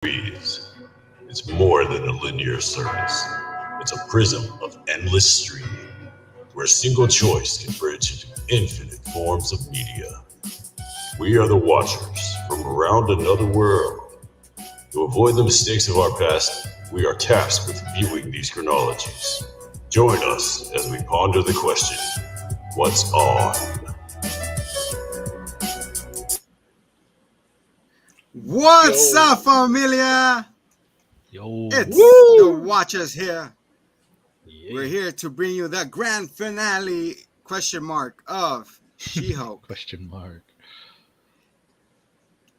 movies. It's more than a linear service. It's a prism of endless streaming, where a single choice can bridge into infinite forms of media. We are the Watchers from around another world. To avoid the mistakes of our past, we are tasked with viewing these chronologies. Join us as we ponder the question, what's on? What's up, familia? Yo. It's the Watchers here. We're here to bring you the grand finale of Shehulk. Question mark.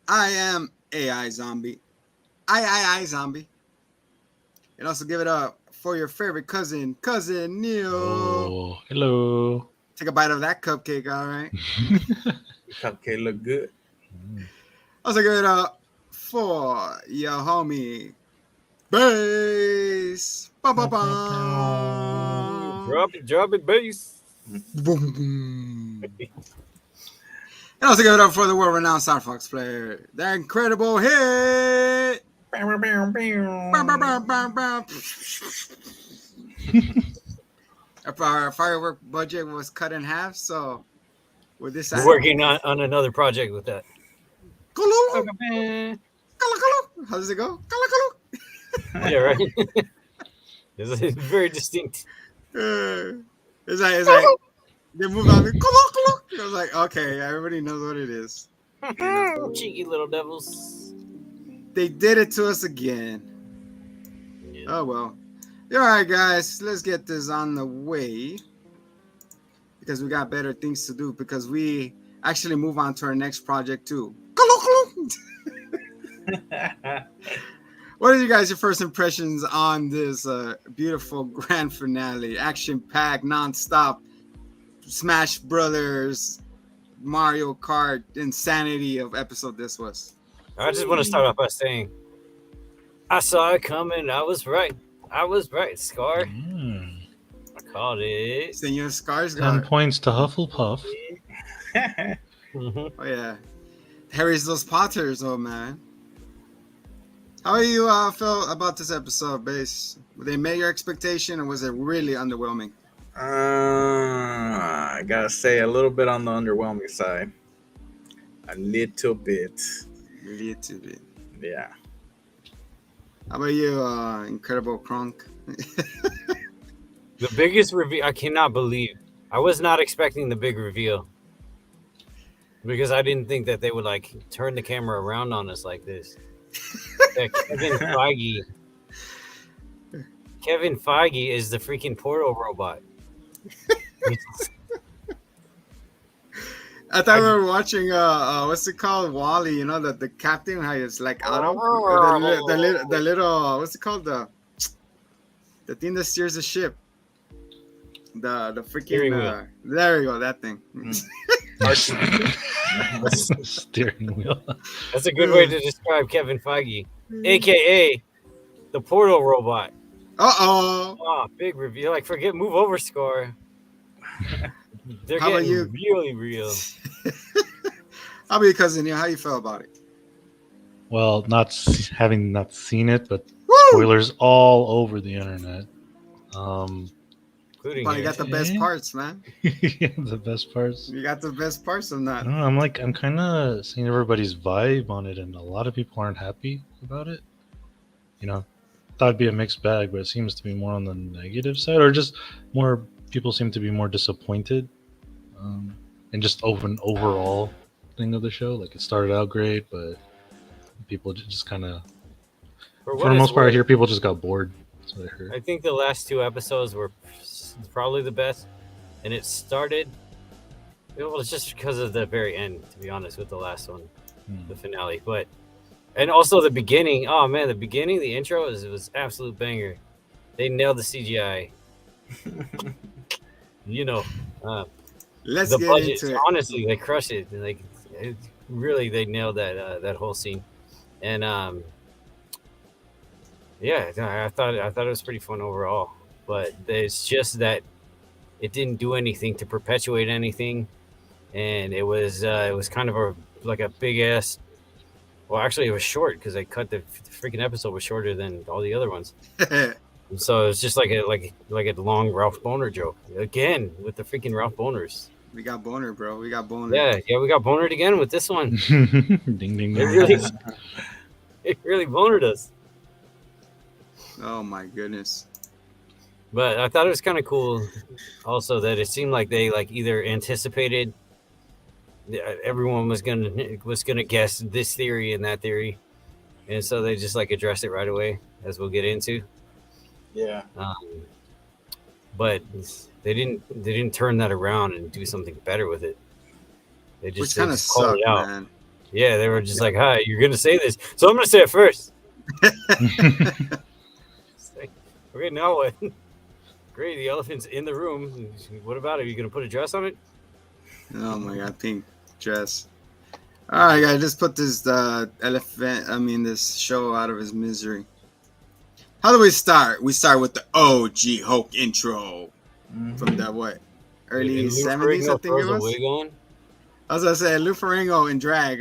I am AI Zombie. I Zombie. And also give it up for your favorite cousin Neil. Oh, hello. Take a bite of that cupcake, all right? Cupcake look good. Also give it up for your homie Bass. Drop it, bass. Boom, boom. And also give it up for the world-renowned Star Fox player, the incredible hit. Our firework budget was cut in half, so with this, we're working on another project with that. How does it go? Yeah, right. It's very distinct. It's like they moved on. I was like, okay, everybody knows what it is. Cheeky little devils. They did it to us again. Yeah. Oh well. All right, guys, let's get this on the way because we got better things to do. Because we actually move on to our next project too. What are you guys' your first impressions on this beautiful grand finale, action-packed, non-stop Smash Brothers, Mario Kart insanity of episode this was? I just want to start off by saying, I saw it coming. I was right, Scar. I called it. Senor Scar's 10 points to Hufflepuff. Oh yeah, Harry's those Potters, oh man. How do you feel about this episode, Base? Did they met your expectation, or was it really underwhelming? I gotta say a little bit on the underwhelming side. A little bit. Yeah. How about you, Incredible Kronk? The biggest reveal, I cannot believe. I was not expecting the big reveal. Because I didn't think that they would like turn the camera around on us like this. Kevin Feige is the freaking portal robot. I thought we were watching what's it called, Wally? You know the captain, how it's like auto, the little what's it called, the thing that steers the ship, the freaking there you go, that thing. Steering wheel. That's a good way to describe Kevin Feige, aka the portal robot. Oh, big reveal! Like, move over, Score. They're getting really real. How about you, cousin? How you feel about it? Well, having not seen it, but spoilers all over the internet. But you got the best parts, man. Yeah, the best parts. You got the best parts of that. No, I'm kind of seeing everybody's vibe on it, and a lot of people aren't happy about it. You know, thought it'd be a mixed bag, but it seems to be more on the negative side, or just more people seem to be more disappointed. And just an overall thing of the show, like it started out great, but people just kind of, for the most part, I hear people just got bored. That's what I heard. I think the last two episodes were probably the best, and it started. It was just because of the very end, to be honest, with the last one, the finale. And also the beginning. Oh man, the beginning, the intro was absolute banger. They nailed the CGI. You know, let's the get budget. into it. Honestly, they crushed it. Like, they nailed that whole scene. And yeah, I thought it was pretty fun overall. But it's just that it didn't do anything to perpetuate anything, and it was kind of a big ass Well, actually, it was short because they cut the freaking episode was shorter than all the other ones. So it's just like a long Ralph Boner joke again with the freaking Ralph Boners. We got boner, bro. We got boner. Yeah, we got bonered again with this one. ding ding It really, ding. it really bonered us. Oh my goodness. But I thought it was kind of cool, also that it seemed like they like either anticipated everyone was gonna guess this theory and that theory, and so they just like addressed it right away, as we'll get into. Yeah. But they didn't turn that around and do something better with it. They Which just kind of called sucked, it out. man. Yeah, they were just like, "Hi, you're gonna say this, so I'm gonna say it first." It's like, okay, now what? Great, the elephant's in the room. What about it? Are you gonna put a dress on it? Oh my god, pink dress. All right, guys, let's put this this show out of his misery. How do we start? We start with the OG Hulk intro from the what? Early And Lou 70s, I Ferrigno think it throws a was. wig on. I was gonna say Lou Ferrigno in drag.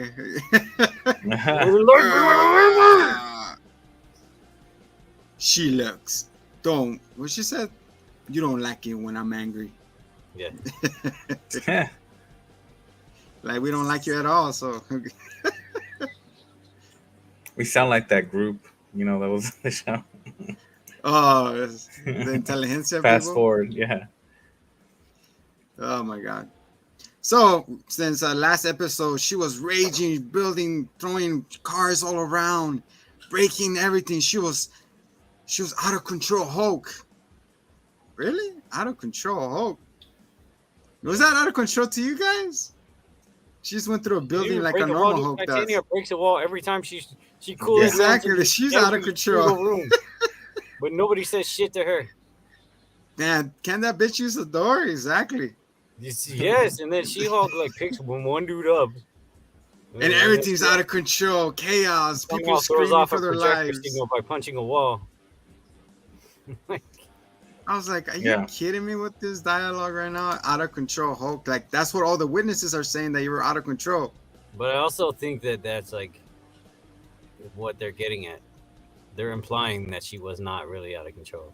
She looks. Don't. What she said? You don't like it when I'm angry. Yeah. Like we don't like you at all. So We sound like that group, you know, that was the show. oh, it's the intelligentsia Fast people. forward, yeah. Oh my god. So since last episode, she was raging, building, throwing cars all around, breaking everything. She was out of control Hulk. Really? Out of control Hulk. Was that out of control to you guys? She just went through a building Dude, like a break normal wall. Hulk does. Titania breaks a wall every time she cools Exactly. down to She's every out of control. single room. But nobody says shit to her. Man, can that bitch use the door? Exactly. Yes, and then Shehulk like picks one dude up, And everything's out of control. Chaos. People somehow throws screaming off for a their projector lives. signal by punching a wall. I was like, are you Yeah. kidding me with this dialogue right now? Out of control Hulk. Like, that's what all the witnesses are saying, that you were out of control. But I also think that that's like what they're getting at. They're implying that she was not really out of control.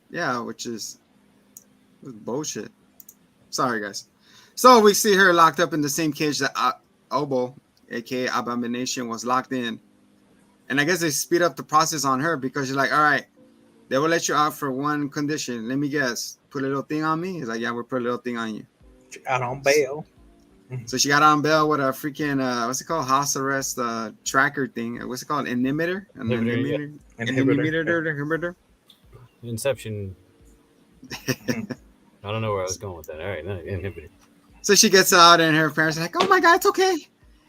Yeah, which is bullshit. Sorry, guys. So we see her locked up in the same cage that Obo, aka Abomination, was locked in. And I guess they speed up the process on her because you're like, all right, they will let you out for one condition. Let me guess. Put a little thing on me? He's like, yeah, we'll put a little thing on you. Out on bail. So she got on bail with a freaking, what's it called? House arrest tracker thing. What's it called? Inhibitor? Inhibitor? Inception. I don't know where I was going with that. All right, inhibitor. So she gets out and her parents are like, oh my God, it's okay.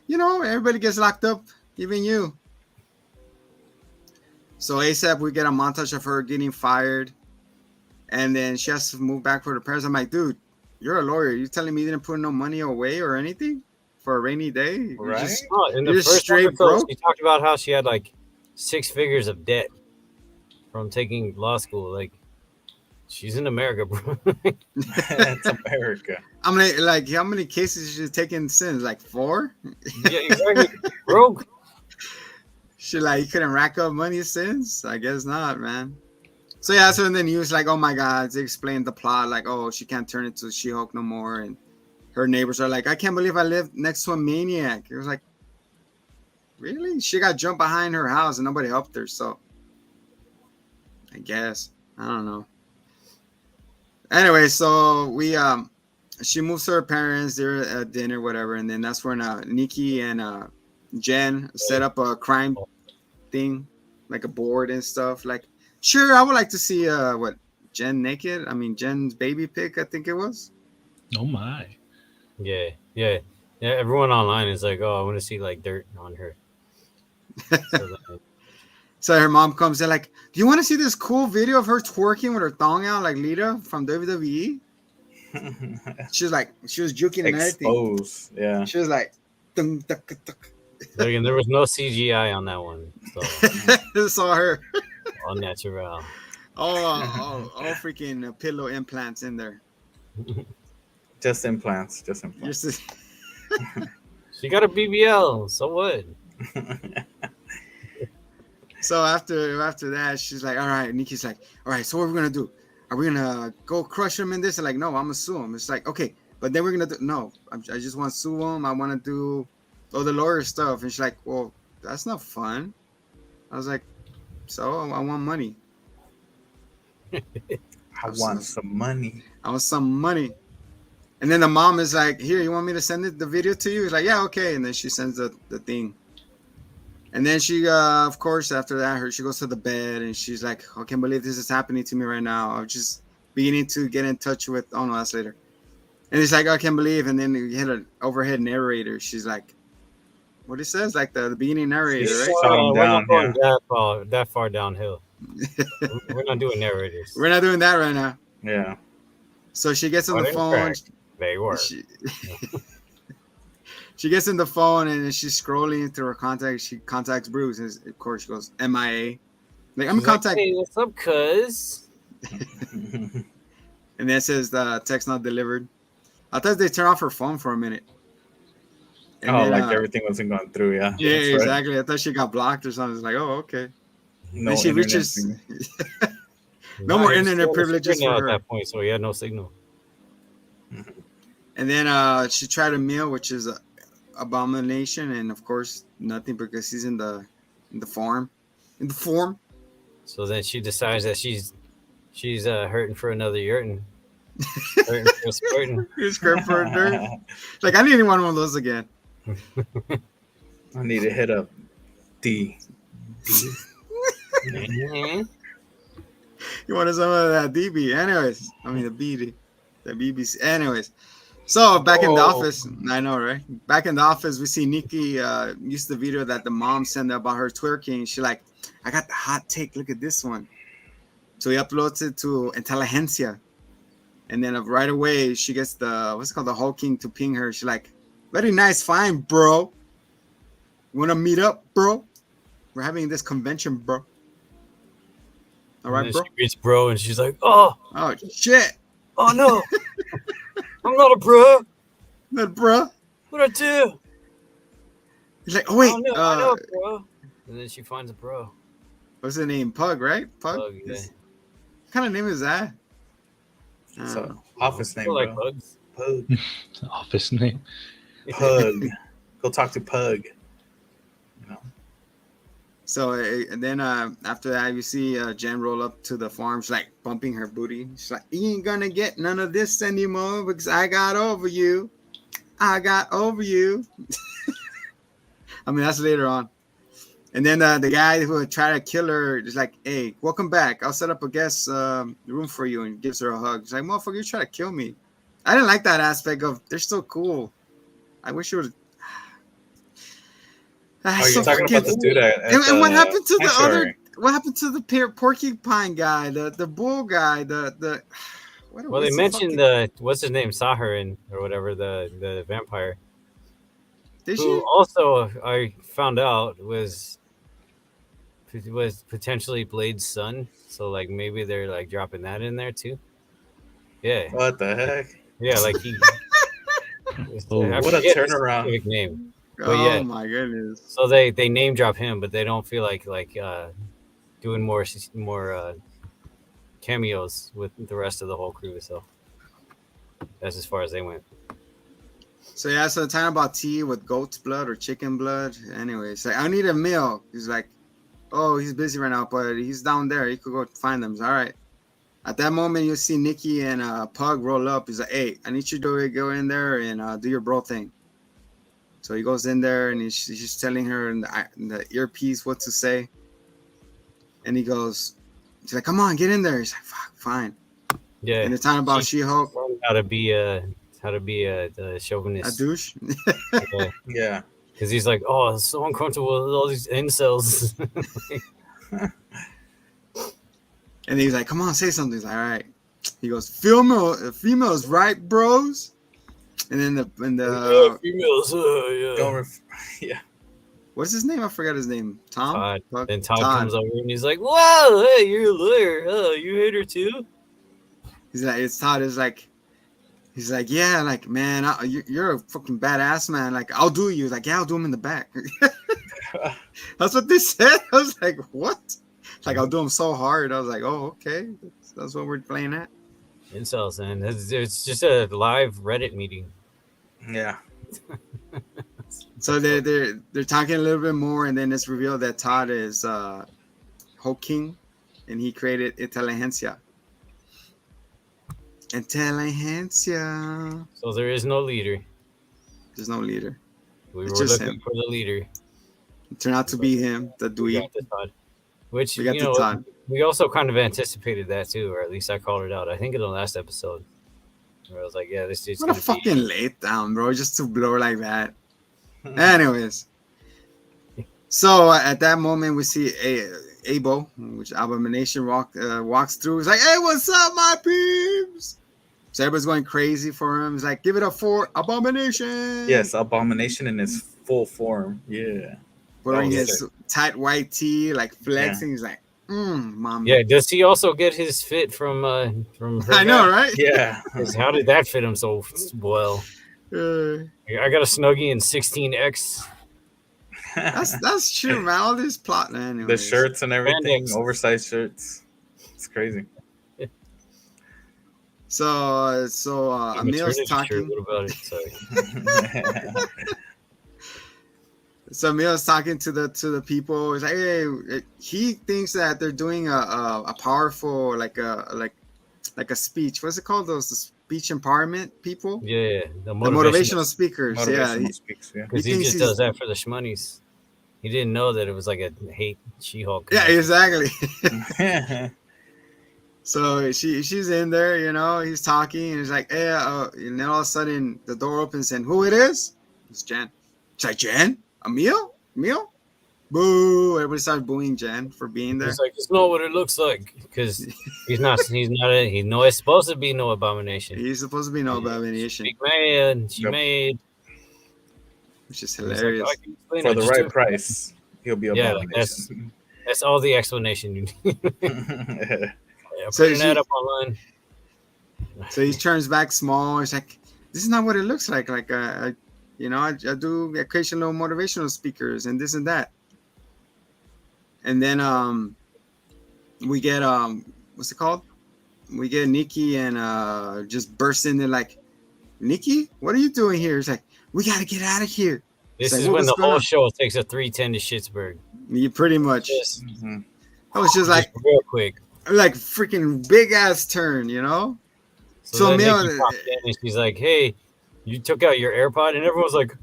You know, everybody gets locked up, even you. So ASAP, we get a montage of her getting fired. And then she has to move back for the parents. I'm like, dude, you're a lawyer. You telling me you didn't put no money away or anything for a rainy day? You're Right. just- In the You're first straight episode, broke? she talked about how she had like 6 figures of debt from taking law school. Like, she's in America, bro. That's America. how many cases she's taken since? Like 4? Yeah, exactly. Broke. She like, you couldn't rack up money since? I guess not, man. So yeah, so then he was like, oh my God, they explained the plot, like, oh, she can't turn into She-Hulk no more. And her neighbors are like, I can't believe I live next to a maniac. It was like, really? She got jumped behind her house and nobody helped her. So I guess, I don't know. Anyway, so she moves to her parents, they're at dinner, whatever. And then that's when Nikki and Jen set up a crime thing, like a board and stuff. Like, sure, I would like to see Jen naked. I mean, Jen's baby pic, I think it was. Oh my. Yeah. Everyone online is like, oh, I want to see like dirt on her. So her mom comes in like, do you want to see this cool video of her twerking with her thong out like Lita from WWE? She was juking and everything. Exposed. Yeah. She was like, dum, duck, duck. Again, there was no CGI on that one. So Saw her. all natural. all freaking pillow implants in there. Just implants. Just She got a BBL. So what? So after that, she's like, all right. Nikki's like, all right. So what are we gonna do? Are we gonna go crush him in this? And like, no, I'm gonna sue him. It's like, okay, but then we're gonna do no. I just want to sue him. I want to do all the lawyer stuff. And she's like, well, that's not fun. I was like, so I want money. I want some money. I want some money. And then the mom is like, here, you want me to send the video to you? He's like, yeah, okay. And then she sends the thing. And then she, of course, after that, she goes to the bed and she's like, I can't believe this is happening to me right now. I'm just beginning to get in touch with, oh no, that's later. And he's like, I can't believe. And then you hit an overhead narrator. She's like, what it says, like the beginning narrator, right? Shut him We're down, not going that far downhill. We're not doing narrators. We're not doing that right now. Yeah. So she gets on But the in phone. fact, they were. She gets in the phone and she's scrolling through her contacts. She contacts Bruce. And of course, she goes, MIA. Like, I'm in She's like, contact. hey, what's up, cuz? And then it says the text not delivered. I thought they turned off her phone for a minute. And Oh, then, like everything wasn't going through, yeah. Yeah, That's right. exactly. I thought she got blocked or something. It's like, oh, okay. No Then she internet reaches. thing. No more he was internet still privileges signal for at her. that point, so he had no signal. And then she tried a meal, which is a abomination, and of course nothing because he's in the farm. In the form. So then she decides that she's hurting for another yurtin. Hurting for a squirtin'. He's scared for a dirt. Like, I need one of those again. I need to hit up D. Mhm. You wanted some of that DB. Anyways, I mean the BD. The BBC. Anyways. So back in the Oh. office, I know, right? Back in the office, we see Nikki use the video that the mom sent about her twerking. She's like, I got the hot take. Look at this one. So he uploads it to Inteligencia. And then right away, she gets the, what's it called, the hulking to ping her. She's like, very nice, fine, bro. You want to meet up, bro? We're having this convention, bro. All And right, then bro. she meets bro, and she's like, oh Shit. no, I'm not a bro. That bro. What I do? He's like, oh, wait. I know, bro. And then she finds a bro. What's the name? Pug, right? Pug? Pug, yeah. What kind of name is that? So, office name, Feel like bro. bugs. Pug. Office name. Pug. Go talk to Pug. So and then after that, you see Jen roll up to the farm. She's like bumping her booty. She's like, you ain't gonna get none of this anymore because I got over you. I got over you. I mean, that's later on. And then the guy who would try to kill her is like, hey, welcome back. I'll set up a guest room for you, and gives her a hug. She's like, motherfucker, you try to kill me. I didn't like that aspect of they're so cool. I wish it would. Oh, you're talking about the dude at And what happened to the sanctuary. other? What happened to the porcupine guy, the bull guy, the? Well, they mentioned the what's his name, Saharin or whatever, the vampire. Did Who you? also I found out was potentially Blade's son. So like maybe they're like dropping that in there too. Yeah, What the heck? yeah, like he. Oh, I what a forget his turnaround. specific name. Oh yeah. my goodness! So they name drop him, but they don't feel like doing more cameos with the rest of the whole crew. So that's as far as they went. So yeah, so talking about tea with goat's blood or chicken blood. Anyway, it's like I need a meal. He's like, oh, he's busy right now, but he's down there. He could go find them. All right. At that moment, you see Nikki and Pug roll up. He's like, hey, I need you to go in there and do your bro thing. So he goes in there and he's just telling her in the earpiece what to say. And he goes, she's like, come on, get in there. He's like, fuck, fine. Yeah, And they're talking about Shehulk, learned how to be a a chauvinist. douche. Yeah. Because he's like, oh, it's so uncomfortable with all these incels. And he's like, come on, say something. He's like, all right. He goes, females, right, bros? And then Yeah, females, yeah. Don't yeah. what's his name? I forgot his name. Tom? Todd. Pug? Then Todd comes over and he's like, "Whoa, hey, you're a lawyer. Oh, you hate her too?" He's like, it's Todd. Is like, He's like, yeah, like, man, you're a fucking badass, man. Like, I'll do you. Like, yeah, I'll do him in the back. That's what they said. I was like, what? Like, I'll do him so hard. I was like, oh, okay. That's what we're playing at. Incels, and it's just a live Reddit meeting. Yeah. So they're talking a little bit more, and then it's revealed that Todd is Hawking, and he created Intelligentsia. Intelligentsia. So there is no leader. There's no leader. We It's were just looking him. for the leader. It turned out to be him, the We dweeb. got the Todd. Which, We got you the know, Todd. we also kind of anticipated that too, or at least I called it out. I think in the last episode, where I was like, "Yeah, this dude's What a gonna fucking late down, bro! Just to blow like that." Anyways, so at that moment we see Abo, which Abomination walks through. He's like, "Hey, what's up, my peeps?" So everybody's going crazy for him. He's like, "Give it up for Abomination!" Yes, Abomination in his full form. Yeah. wearing Oh, his sick. tight white tee, like flexing. He's like, "Mom." Yeah, does he also get his fit from her I know, guy? right? Yeah. 'Cause how did that fit him so well? Uh, I got a Snuggie in 16X. that's true, man. All this plot, anyways. The shirts and everything, Spandex. oversized shirts. It's crazy. So Emil's Maternity shirt, talking. what about it? Sorry. So Emil's talking to the people. He's like, hey, he thinks that they're doing a powerful like a speech. What's it called? Those speech empowerment people. Yeah, The motivational speakers. Yeah, Motivational speaks, yeah. because he he thinks just he's- does that for the shmoneys. He didn't know that it was like a hate Shehulk. yeah, exactly. Yeah. So she's in there, you know. He's talking, and he's like, hey, and then all of a sudden the door opens, and who it is? It's Jen. She's like, Jen? Emil? Boo! Everybody starts booing Jen for being there. He's like, it's not what it looks like, because he's supposed to be no abomination. He's supposed to be no abomination, Big man, she Yep. made. which is He's like, hilarious. I can explain For it, the just right do it. price, he'll be Yeah, like, Abomination. That's all the explanation you need. Yeah, So putting that she- up online. So he turns back small. He's like, this is not what it looks like. Like, I do occasional motivational speakers and this and that. And then we get what's it called? We get Nikki and just burst in there like, Nikki, what are you doing here? It's like, we gotta get out of here. This It's like, is what when was the going whole on? show takes a 310 to Schittsburg. You pretty much. Just, Mhm. I was just like real quick. freaking big ass turn, you know? So then Emil- Nikki popped in and she's like, "Hey, you took out your AirPod," and everyone's like,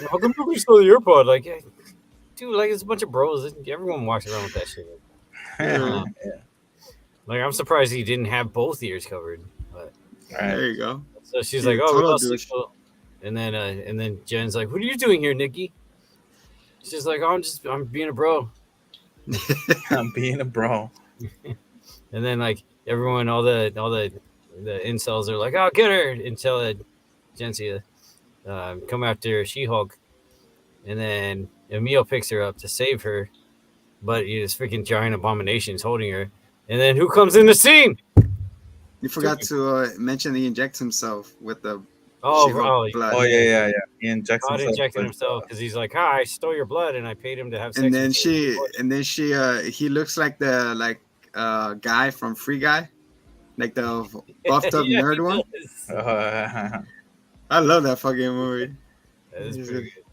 "How come nobody stole the AirPod?" Like, yeah, dude, like it's a bunch of bros. Everyone walks around with that shit. Yeah. Like, I'm surprised he didn't have both ears covered. But Right. There you go. so she's Yeah, like, "Oh, we total lost douche. signal." And then Jen's like, "What are you doing here, Nikki?" She's like, "Oh, I'm being a bro." I'm being a bro. And then like everyone, all the incels are like, "Oh, get her!" Until Jensia come after She-Hulk, and then Emil picks her up to save her, but this freaking giant abomination's holding her. And then who comes in the scene? You forgot to mention he injects himself with the Oh, She-Hulk blood. Oh yeah. He injects God himself. injecting with, himself because he's like, "I stole your blood and I paid him to have sex." And then with you." he looks like the guy from Free Guy, like the buffed up Yeah, nerd he one. does. I love that fucking movie. That is pretty good.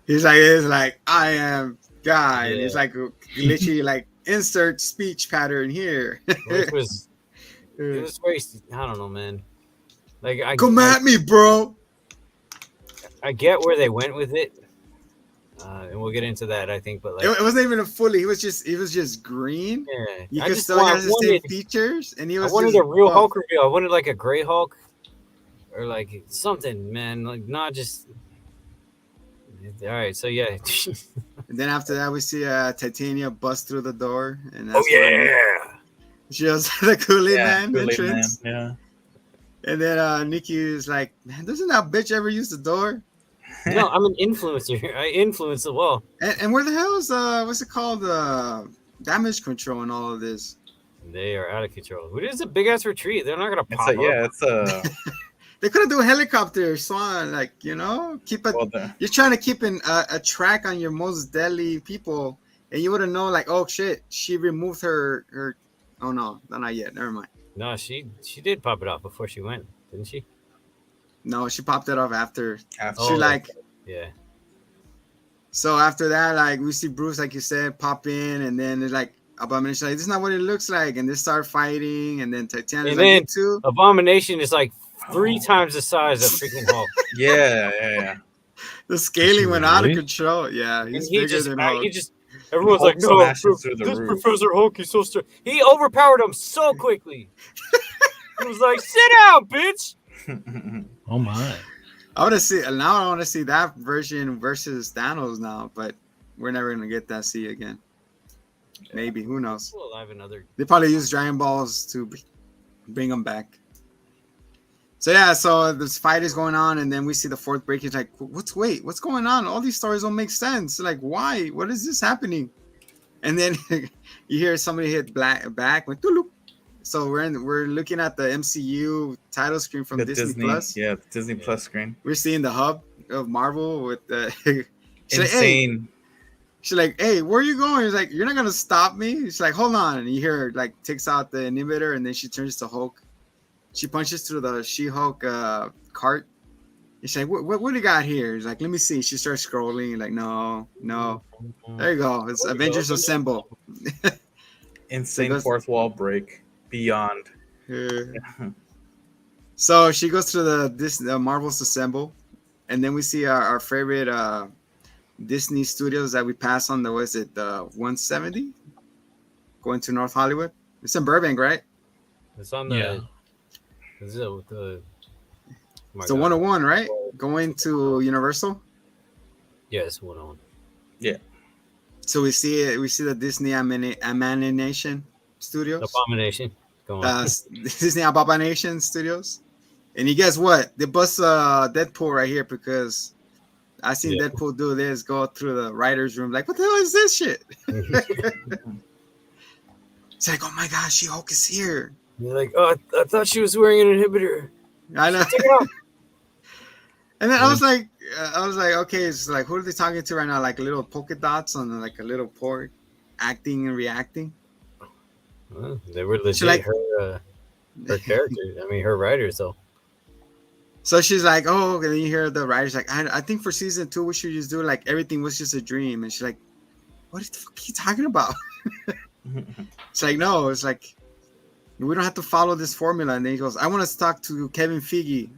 It's like I am guy, and Yeah. it's like literally like insert speech pattern here. It was very, I don't know, man. Like Come at me, bro. I get where they went with it, and we'll get into that, I think. But like, It wasn't even a fully. He was just green. yeah, You I could just still has the same wanted, features, and he I was. wanted just a real buff. Hulk reveal. I wanted like a gray Hulk, or like something, man. Like not just. All right, so yeah. And then after that, we see Titania bust through the door, and Oh that's when she was the Kool-Aid Man Kool-Aid entrance. Man, And then Nikki is like, "Man, doesn't that bitch ever use the door?" yeah. No, I'm an influencer. I influence the wall. And where the hell is what's it called, damage control and all of this? They are out of control. It is a big ass retreat. They're not gonna It's pop a up. yeah. It's a They could have do a helicopter, Swan, like, keep Well, you're trying to keep a track on your most deadly people, and you would have known, like, oh shit, she removed her. Oh no, not yet. Never mind. No, she did pop it off before she went, didn't she? No, she popped it off after. after She like. Yeah. So after that, like, we see Bruce, like you said, pop in, and then it's like Abomination, like, this is not what it looks like, and they start fighting, and then Titania's And like, then you too. Abomination is like 3 times the size of freaking Hulk. yeah. The scaling went out of Really? control. Yeah, he's And he bigger just, than Hulk. everyone's Hulk like, no, smashes through the this roof. Professor Hulk, he's so strong. He overpowered him so quickly. He was like, sit down, bitch. Oh my. I want to see that version versus Thanos now, but we're never gonna get that see again. Maybe, who knows? Still alive another. They probably use Dragon Balls to bring them back. So yeah, so this fight is going on, and then we see the fourth breakage. Like, what's going on? All these stories don't make sense. Like, why? What is this happening? And then you hear somebody hit back. Went, "Tuluk." So we're looking at the MCU title screen from The Disney Plus. Yeah, the Disney Plus screen. We're seeing the hub of Marvel with the Insane. She's like, hey, where are you going? He's like, you're not gonna stop me. She's like, hold on. And you hear her like takes out the inhibitor, and then she turns to Hulk. She punches through the Shehulk cart. And she's like, what do you got here? He's like, let me see. She starts scrolling. Like, no. There you go. It's Avengers Assemble. Insane So fourth wall break. Beyond. So she goes to the Marvel's Assemble, and then we see our favorite Disney Studios that we pass on the 170 going to North Hollywood. It's in Burbank, right? It's on the. Yeah. Is it with the? It's the 101, right? Going to Universal. Yes, 101. So we see it. We see the Disney Animation Studios. Abomination. Go on. Disney Abomination Studios. And you guess what? They bust Deadpool right here because I seen Deadpool do this, go through the writer's room, like, what the hell is this shit? It's like, oh my gosh, She-Hulk is here. You're like, oh, I thought she was wearing an inhibitor. I know. Take it off. And then I was like, okay, it's like, who are they talking to right now? Like little polka dots on like a little port, acting and reacting. Well, they were legit like- her character. I mean, her writers, though. So she's like, oh, and then you hear the writers like, I think for season 2 we should just do like everything was just a dream. And she's like, what the fuck are you talking about? It's like, no, it's like, we don't have to follow this formula. And then he goes, I want to talk to Kevin Feige.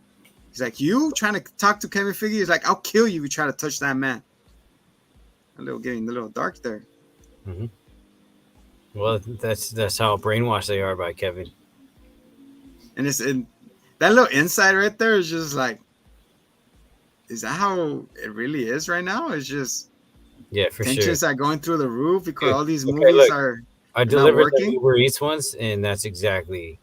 He's like, you trying to talk to Kevin Feige? He's like, I'll kill you if you try to touch that man. Getting a little dark there. Mm-hmm. Well, that's how brainwashed they are by Kevin. And that little insight right there is just like, is that how it really is right now? It's just For tensions sure. are going through the roof because all these Okay, movies look. are. I delivered the working? Uber Eats once, and that's exactly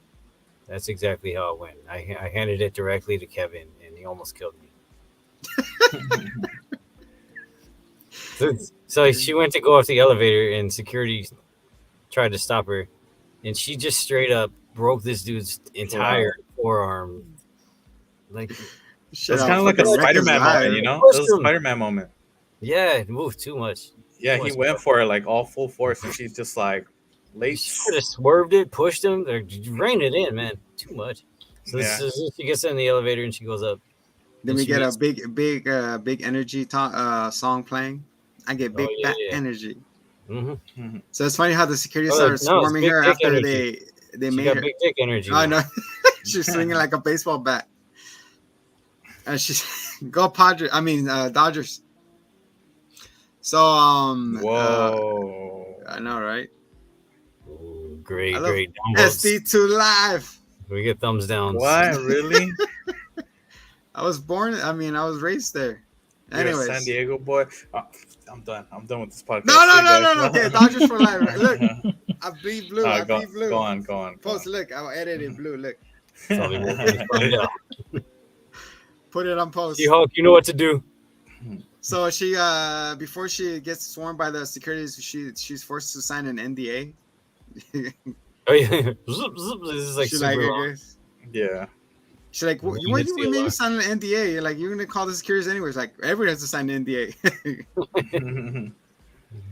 how it went. I handed it directly to Kevin, and he almost killed me. So she went to go up the elevator, and security tried to stop her, and she just straight up broke this dude's entire forearm. Like, It's kind of like a Spider-Man moment, you know? It was a Spider-Man moment. yeah, it moved too much. Yeah, he went for it like all full force, and she's just like late. She could have swerved it, pushed him, or reined it in, man. Too much. So she gets in the elevator and she goes up. Then we get a big energy song playing. I get big fat energy. Mm-hmm. So it's funny how the security started swarming her after energy. they She made got her. big dick energy. I know. She's swinging like a baseball bat. And she's go Padres. I mean Dodgers. So Whoa. I know, right? Ooh, great. SD2 Live. We get thumbs down. What? Really? I was raised there. You're Anyways. a San Diego boy. Oh, I'm done. I'm done with this podcast. No. Okay, Dodgers for life. Look, I bleed blue. I bleed blue. Go on. Post. Look, I'll edit it blue. Look. Put it on post. Shehulk, you know what to do. So she, before she gets sworn by the securities, she's forced to sign an NDA. Oh yeah, this is like super long. Yeah. She's like, what, You what did you see a made me lot. sign an NDA? You're like, you're gonna call this curious anyways. Like, everyone has to sign an NDA.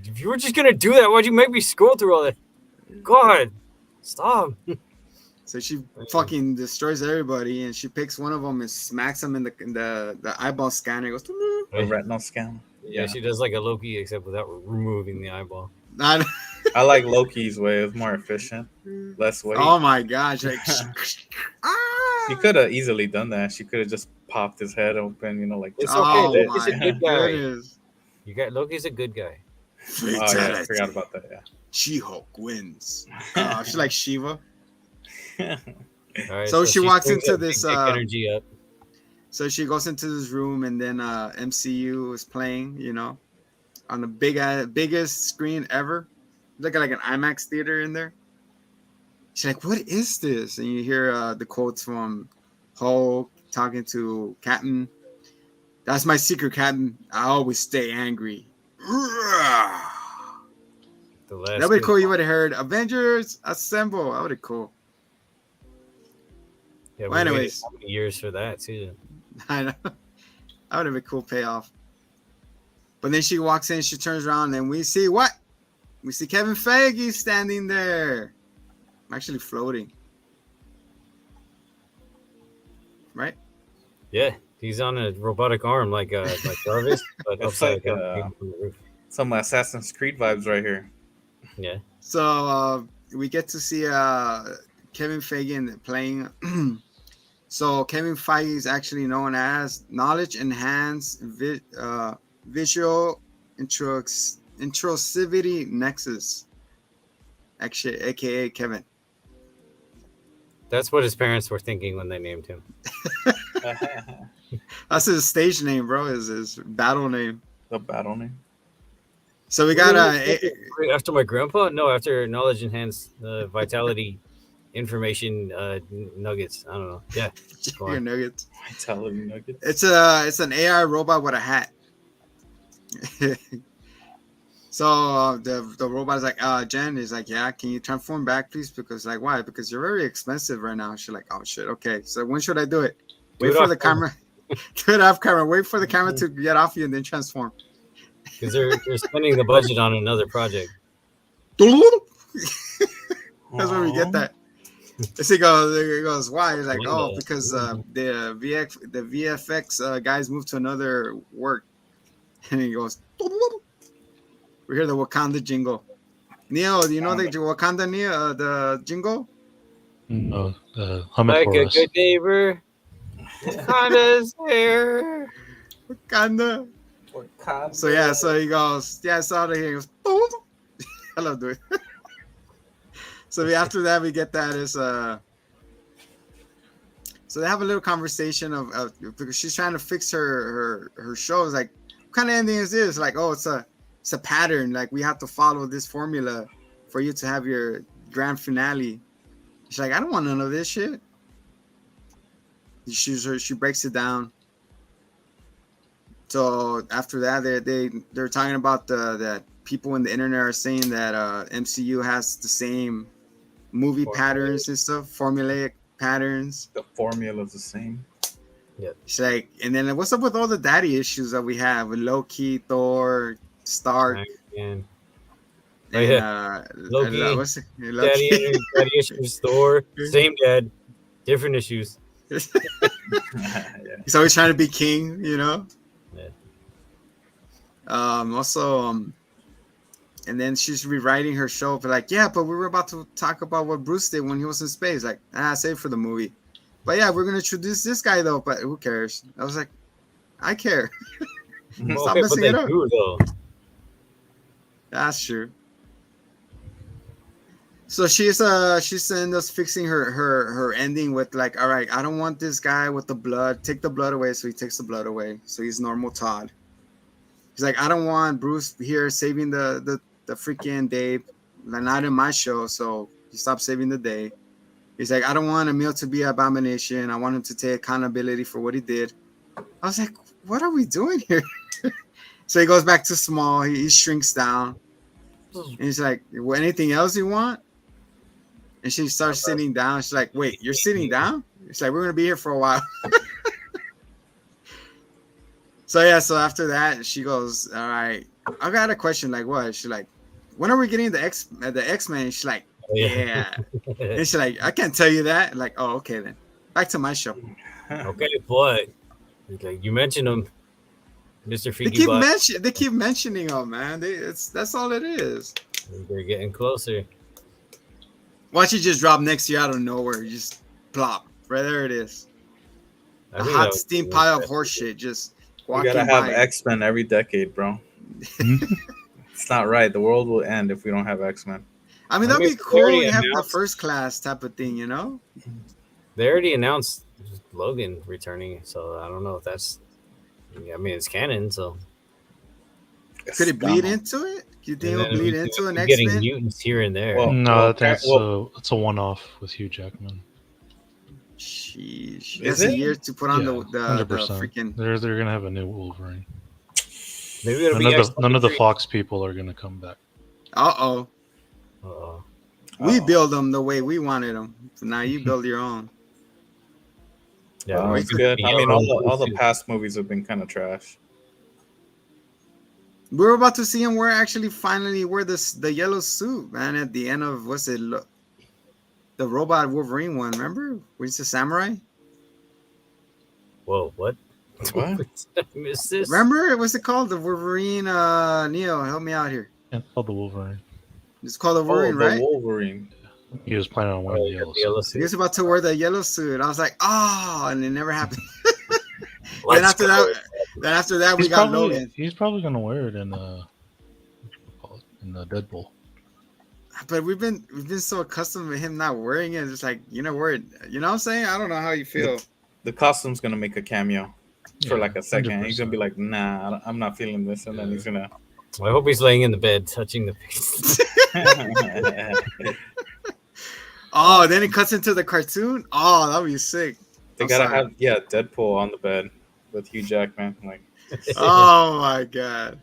If you were just gonna do that, why'd you make me scroll through all that? God, stop. So she fucking destroys everybody, and she picks one of them and smacks him in the eyeball scanner. It goes, The retinal scan. Yeah, she does like a Loki, except without removing the eyeball. I- I like Loki's way. It's more efficient, less weight. oh my gosh! Like, ah! She could have easily done that. She could have just popped his head open, you know, like It's just okay. Oh popped Loki's my a good guy. goodness! You got Loki's a good guy. Oh yeah, I Fatality. forgot about that. Shehulk wins. She's like Shiva. Yeah. All right, So she walks brings into that big this, dick energy up. So she goes into this room, and then MCU is playing, you know, on the biggest screen ever. Look at like an IMAX theater in there. She's like, "What is this?" And you hear the quotes from Hulk talking to Captain. That's my secret, Captain. I always stay angry. The last That would be good- cool. You would have heard Avengers Assemble. That would be cool. Yeah, Well, we waited anyways. how many years for that too? I know. That would have been a cool payoff. But then she walks in, she turns around, and we see what? We see Kevin Feige standing there. I'm actually floating. Right? Yeah, he's on a robotic arm like Jarvis, but It's upside like, down from the roof. Some Assassin's Creed vibes right here. Yeah, So we get to see Kevin Feige playing. So Kevin Feige is actually known as Knowledge Enhanced Visual Introsivity Nexus, actually, aka Kevin. that's what his parents were thinking when they named him. That's his stage name, bro. His battle name. The battle name. So we got After my grandpa? No, after knowledge enhanced vitality information nuggets. I don't know. Yeah, go your on. nuggets. Vitality nuggets. It's an AI robot with a hat. So the robot is like, Jen is like, yeah, can you transform back, please? Because like, why? Because you're very expensive right now. She's like, oh shit, okay. So when should I do it? Do Wait it for off the camera. Do it off camera. Wait for the camera to get off you and then transform. Because they're spending the budget on another project. That's where we get that. He goes, why? He's like, oh, because the VFX guys moved to another work. And he goes, we hear the Wakanda jingle. Neo, do you know the Wakanda the jingle? No, hum it Like for a us. good neighbor, Wakanda's there. Wakanda. So yeah, so he goes, yeah, I saw it here. He goes, boom. I love doing it. So after that, we get that is so they have a little conversation of because she's trying to fix her show. It's like, what kind of ending is this? Like, oh, it's a pattern. Like, we have to follow this formula for you to have your grand finale. She's like, I don't want none of this shit. She breaks it down. So after that, they're talking about that people in the internet are saying that MCU has the same movie patterns and stuff, formulaic patterns. The formula's the same. Yeah. She's like, and then what's up with all the daddy issues that we have with Loki, Thor, Stark, And and Loki, what's it? Loki. daddy issues, Thor, same dad, different issues. Yeah. He's always trying to be king, you know. Yeah. And then she's rewriting her show, but like, yeah, but we were about to talk about what Bruce did when he was in space. Like, save it for the movie. But yeah, we're gonna introduce this guy though. But who cares? I was like, I care. Well, Stop okay, but messing they it up. do though. That's true. So she's in us fixing her ending with like, all right, I don't want this guy with the blood. Take the blood away. So he takes the blood away. So he's normal Todd. He's like, I don't want Bruce here saving the freaking day. Not in my show. So he stopped saving the day. He's like, I don't want Emil to be an abomination. I want him to take accountability for what he did. I was like, what are we doing here? So he goes back to small. He shrinks down. And he's like, well, anything else you want? And she starts sitting down. She's like, "Wait, you're sitting down?" It's like, "We're gonna be here for a while." So yeah, so after that, she goes, "All right, I got a question. Like, what?" She's like, "When are we getting the X-Men?" She's like, "Yeah," and she's like, "I can't tell you that." Like, "Oh, okay then. Back to my show." Okay, but like you mentioned him, Mr. They Freaky keep mentioning them, man. That's all it is. They're getting closer. Watch it just drop next year out of nowhere. Just plop. Right there it is. I A think hot that would steam be pile of interesting. horse shit. Just We walking gotta have by. X-Men every decade, bro. It's not right. The world will end if we don't have X-Men. I mean, I that'd mean, be they cool. already You have the announced- first class type of thing, you know? They already announced Logan returning, so I don't know if that's. I mean, it's canon, so. Could it bleed Scum. into it? Do you think And it'll then bleed we into could an be getting X-Men? mutants here and there. Well, No, I think well, it's a one-off with Hugh Jackman. Sheesh. Is That's a it? year to put on the 100%. freaking. They're gonna have a new Wolverine. Maybe it'll be None of the X-23. Fox people are gonna come back. Uh-oh. Uh-oh. We Oh. build them the way we wanted them. So now you build your own. Yeah, we it's could- good. I mean, all the Yellow past movies have been kind of trash. We're about to see him finally wear the yellow suit, man, at the end of, what's it? The robot Wolverine one, remember? Where he's a samurai? Whoa, what? What? I missed this. Remember? What's it called? The Wolverine, Neo, help me out here. And called the Wolverine. It's called the Wolverine, the right? Wolverine. He was planning on Oh, wearing you the got yellow. the yellow suit. He was suit. about to wear the yellow suit. I was like, oh, and it never happened. Let's after go. Then after that, we got Logan. He's probably gonna wear it in the Deadpool. But we've been so accustomed to him not wearing it. It's like, you know, we're, you know what I'm saying? I don't know how you feel. The costume's gonna make a cameo for Yeah, like a second. 100%. He's gonna be like, "Nah, I'm not feeling this," and then he's gonna. I hope he's laying in the bed, touching the face. Oh, then it cuts into the cartoon. Oh, that'd be sick. They I'm gotta sorry. have Deadpool on the bed with Hugh Jackman. Like, Oh my god.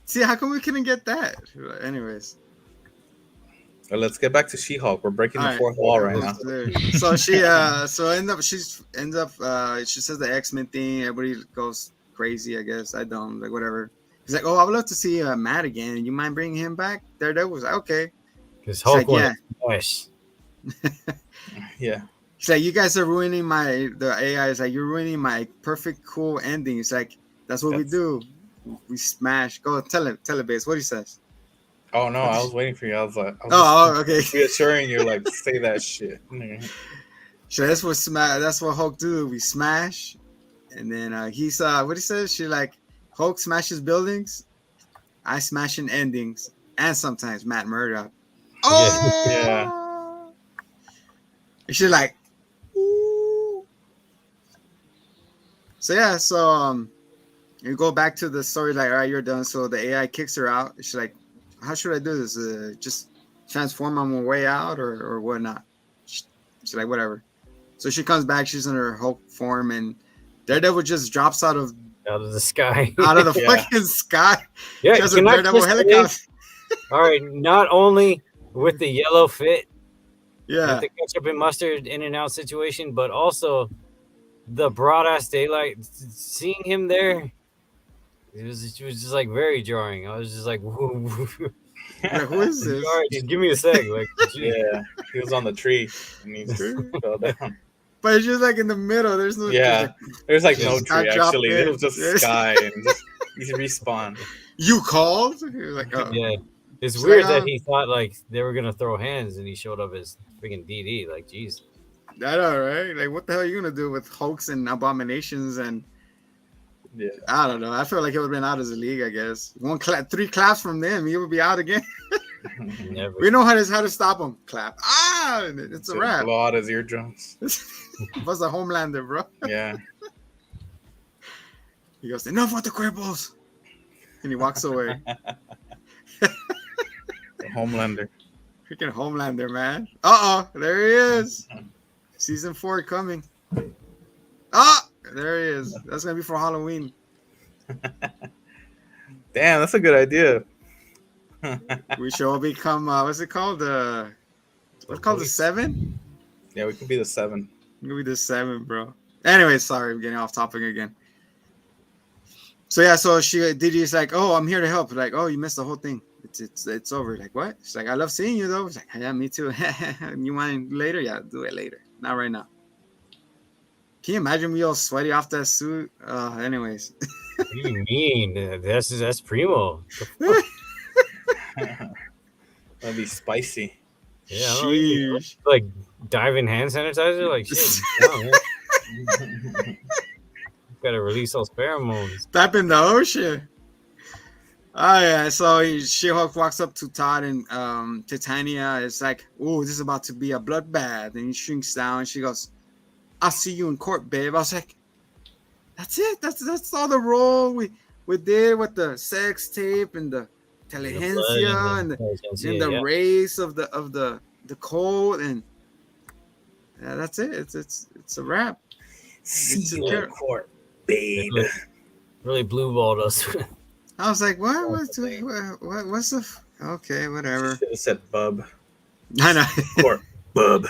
See, how come we couldn't get that? Anyways, let's get back to She-Hulk. We're breaking the All right. fourth wall right now. So she she says the X-Men thing. Everybody goes crazy, I guess. I don't, like, whatever. He's like, oh, I would love to see Matt again. You mind bringing him back? Daredevil was like, okay. Because He's Hulk like, yeah. Nice. Yeah, He's like, you guys are ruining the AI is like, you're ruining my perfect, cool ending. It's like, that's what we do. We smash. Go tell it, Base. What he says. Oh no, I was waiting for you. I was Oh, okay. reassuring you, like, say that shit. So that's what Hulk do. We smash, and then he's what he says. She like, Hulk smashes buildings, I smash in endings, and sometimes Matt Murdock. Oh Yeah. And she's like, ooh. So yeah, you go back to the story, like, all right, you're done. So the AI kicks her out. She's like, how should I do this? Just transform on my way out or whatnot? She's like, whatever. So she comes back. She's in her Hulk form, and Daredevil just drops out of the sky. the Yeah. fucking sky. Yeah, Just a can I Daredevil just say- helicopter. All right, not only with the yellow fit, Yeah. with the ketchup and mustard in and out situation, but also the broad ass daylight. Seeing him there, it was just like very jarring. I was just like, whoa. Like, who is this? All right, just give me a sec. Like, Yeah, he was on the tree and he just fell down. But it's just like in the middle. There's no. Yeah, there's like no Just got tree dropped actually. in. It was just Yes. sky and just he respawned. You called? You're like, oh. yeah, it's It's weird like, that he thought like they were gonna throw hands, and he showed up as freaking DD. Like, jeez. I know, right? Like, what the hell are you gonna do with Hulks and Abominations? And Yeah, I don't know. I feel like it would have been out as a league. I guess 3 claps from them, he would be out again. Never. We know how to stop him. Clap. And it's a to wrap. blow out his eardrums. What's a Homelander, bro? Yeah, He goes, enough with the cripples, and he walks away. the Homelander. Freaking Homelander, man. There he is. Season 4 coming. There he is. That's gonna be for Halloween. Damn, that's a good idea. We should all become what's it called? What's it called, the Police. 7? Yeah, we could be the 7. Maybe the 7, bro. Anyway, sorry, I'm getting off topic again. So yeah, so Didi's like, oh, I'm here to help. Like, oh, you missed the whole thing. It's over. Like, what? She's like, I love seeing you though. She's like, yeah, me too. You mind later? Yeah, do it later. Not right now. Can you imagine me all sweaty off that suit? Anyways. What do you mean? That's primo. That'd be spicy. Yeah, I don't even, Sheesh. like diving hand sanitizer. Like shit. No, man. Gotta release those pheromones. Tap in the ocean. Oh yeah, so Shehulk walks up to Todd and Titania. It's like, oh, this is about to be a bloodbath, and he shrinks down. And she goes, "I'll see you in court, babe." I was like, "That's it. That's all the role we did with the sex tape and the inteligencia and the race of the code, and yeah, that's it. It's a wrap. See you in court, babe. Really blue balled us. I was like, what? What's the? Okay, whatever. Should have said bub. I know. Court, bub.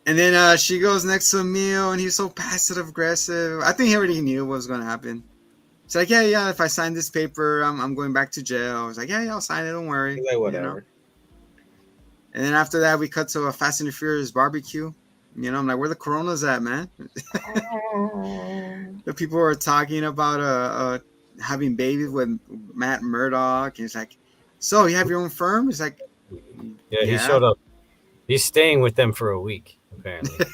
And then she goes next to Emil, and he's so passive aggressive. I think he already knew what was going to happen. It's like, yeah. If I sign this paper, I'm going back to jail. I was like, yeah, I'll sign it. Don't worry. He's like, whatever. You know? And then after that, we cut to a Fast and the Furious barbecue. You know, I'm like, where the Coronas at, man? The people were talking about having babies with Matt Murdock. And he's like, so you have your own firm? He's like, yeah, he showed up. He's staying with them for a week, apparently.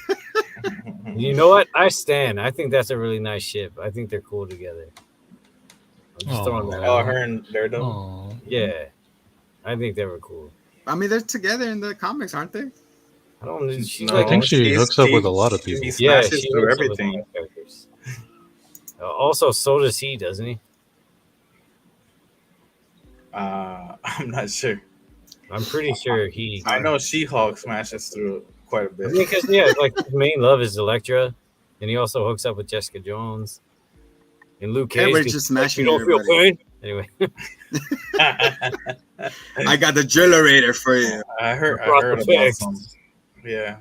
You know what? I stand. I think that's a really nice ship. I think they're cool together. I'm just throwing that out. Oh, her and Daredevil? Yeah. I think they were cool. I mean, they're together in the comics, aren't they? I don't know. I think she hooks up with a lot of people. He smashes through hooks up with everything. a lot of characters. Also, so does he, doesn't he? I'm not sure. I'm pretty sure he. I know She-Hulk smashes through quite a bit. Because like his main love is Elektra, and he also hooks up with Jessica Jones and Luke Cage. Everybody's just smashing. You don't feel pain anyway. I got the generator for you. I heard about some. Yeah.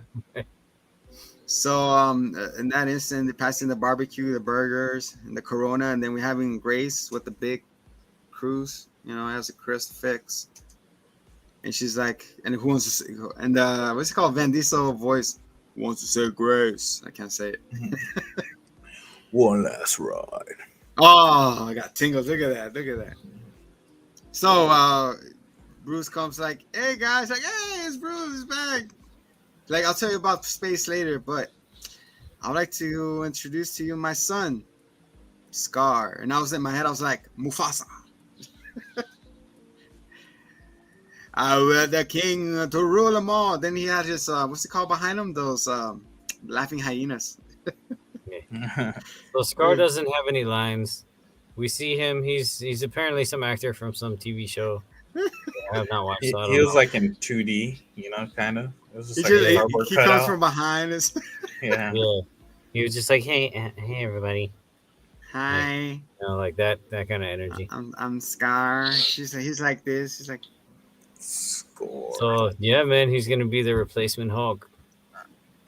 So in that instant, they passing the barbecue, the burgers, and the Corona, and then we're having Grace with the big cruise. You know, has a crucifix, and she's like, and who wants to say? And what's it called? Van Diesel voice. Who wants to say Grace? I can't say it. One last ride. Oh, I got tingles. Look at that. So Bruce comes like, hey guys, like, hey, it's Bruce, he's back. Like, I'll tell you about space later, but I'd like to introduce to you my son, Scar. And I was in my head, I was like, Mufasa. I will the king to rule them all. Then he had his what's it called behind him? Those laughing hyenas. So Scar doesn't have any lines. We see him. He's apparently some actor from some TV show. I have not watched. He So was like in 2D, you know, kind of. It was just He comes from behind us. Yeah. He was just like, hey everybody. Hi. You know, like that kind of energy. I'm Scar. He's like this. He's like. Score. So yeah, man, he's gonna be the replacement Hulk.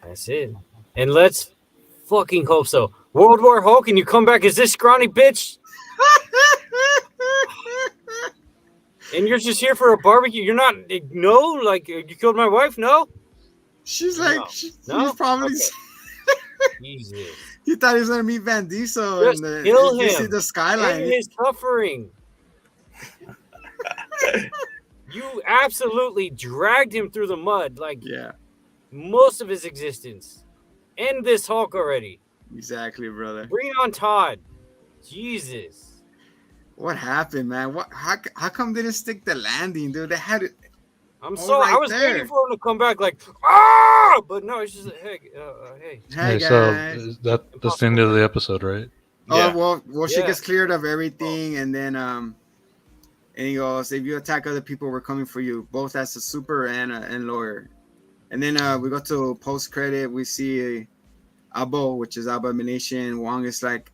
That's it. And let's fucking hope so. World War Hulk, and you come back as this scrawny bitch. And you're just here for a barbecue. You're not, no, like you killed my wife, no. She's like, no? He's probably. Okay. Jesus. He thought he was gonna meet Van Diesel. Just kill him. See the skyline. And his suffering. You absolutely dragged him through the mud, like most of his existence. End this Hulk already. Exactly, brother. Bring on Todd. Jesus. What happened, man? How come they didn't stick the landing, dude? They had it. I'm sorry. I was waiting for him to come back like, but no, it's just like, hey. Hey, guys. So that's the end of the episode, right? Oh, well, she gets cleared of everything, and then and he goes, if you attack other people, we're coming for you, both as a super and lawyer. And then we go to post credit. We see Abo, which is Abomination. Wong is like,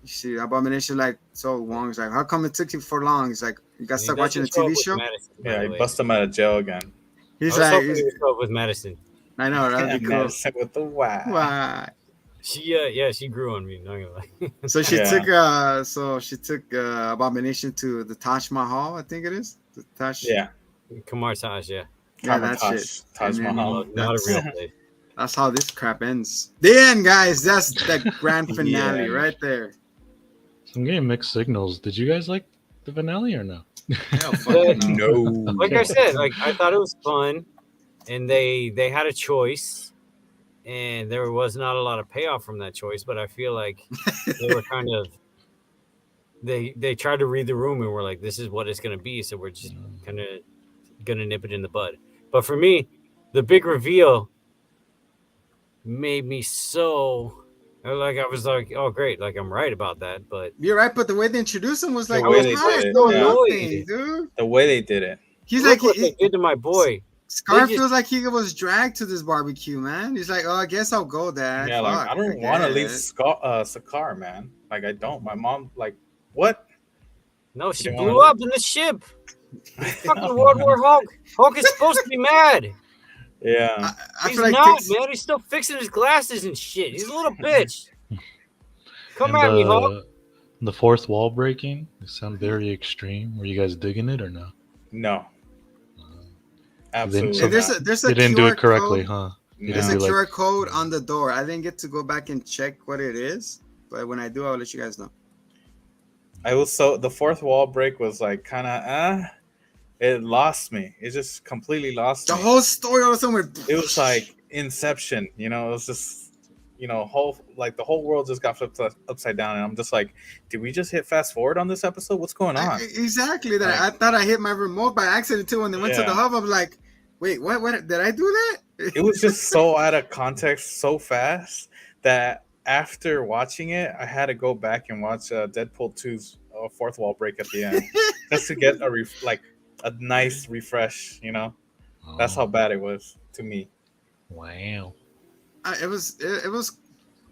you see Abomination like, so Wong's like, how come it took you for long? He's like, You got He stuck watching a doesn't show up TV with show. Madison, by Yeah, the he way. bust him out of jail again. He's I was like, hoping he would show up with Madison. I know that'd be cool. Madison with the Y. Why? She grew on me. Not gonna lie. So she Yeah. took Abomination to the Taj Mahal, I think it is. The Taj. Yeah. Kamar Taj, yeah. Yeah, that Taj, shit. Taj And then, Mahal. Not a that's, real place. that's how this crap ends. The end, guys. That's the grand finale Yeah. right there. So I'm getting mixed signals. Did you guys like the finale or no? Hell, fucking no. No. Like I said, like I thought it was fun, and they had a choice, and there was not a lot of payoff from that choice. But I feel like they were kind of they tried to read the room and were like, "This is what it's gonna be," so we're just kind of gonna nip it in the bud. But for me, the big reveal made me so like I was like, "Oh, great!" Like I'm right about that, but You're right, but the way they introduced him was like, The way oh, they nice, did it, no yeah. nothing, dude. The way they did it. He's look like, what they did to my boy. Scar They just- feels like he was dragged to this barbecue, man. He's like, oh, I guess I'll go, Dad. Yeah, like Fuck, I don't want to leave guess. Sakar, man. Like I don't. My mom, like, what? No, she You blew wanna- up in the ship. Fucking World War Hulk. Hulk is supposed to be mad. Yeah. I He's feel like not, this- man. He's still fixing his glasses and shit. He's a little bitch. Come And at me, Hulk. the fourth wall breaking. It sound very extreme. Were you guys digging it or no? No. Then- Absolutely. so And there's not. a there's a They didn't do QR it correctly, code. huh? No. There's a do like- QR code on the door. I didn't get to go back and check what it is, but when I do, I'll let you guys know. I was so the fourth wall break was like kind of it lost me. It just completely lost The me. whole story all of a sudden went. It was like Inception, you know. It was just, you know, the whole world just got flipped upside down, and I'm just like, did we just hit fast forward on this episode? What's going on? Exactly that. Like- I thought I hit my remote by accident too. When they went to the Yeah. hub, I'm like, wait, what? What did I do that? It was just so out of context so fast that after watching it, I had to go back and watch Deadpool 2's fourth wall break at the end just to get a nice refresh. You know, that's how Oh, bad it was to me. Wow. It was.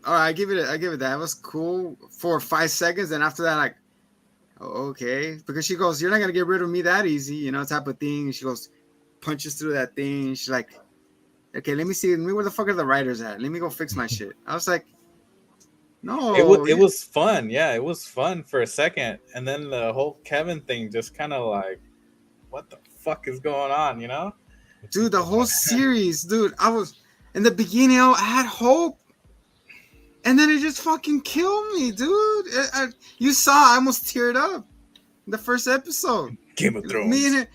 All right, I give it that. It was cool for 5 seconds, and after that, like, oh, okay, because she goes, "You're not gonna get rid of me that easy," you know, type of thing. She goes, punches through that thing. She's like, "Okay, let me see. Where the fuck are the writers at? Let me go fix my shit." I was like, "No." It was fun. Yeah, it was fun for a second, and then the whole Kevin thing just kind of like, what the fuck is going on? You know? Dude, the whole series, dude. I was in the beginning. I had hope, and then it just fucking killed me, dude. You saw, I almost teared up in the first episode. Game of Thrones. Me and it,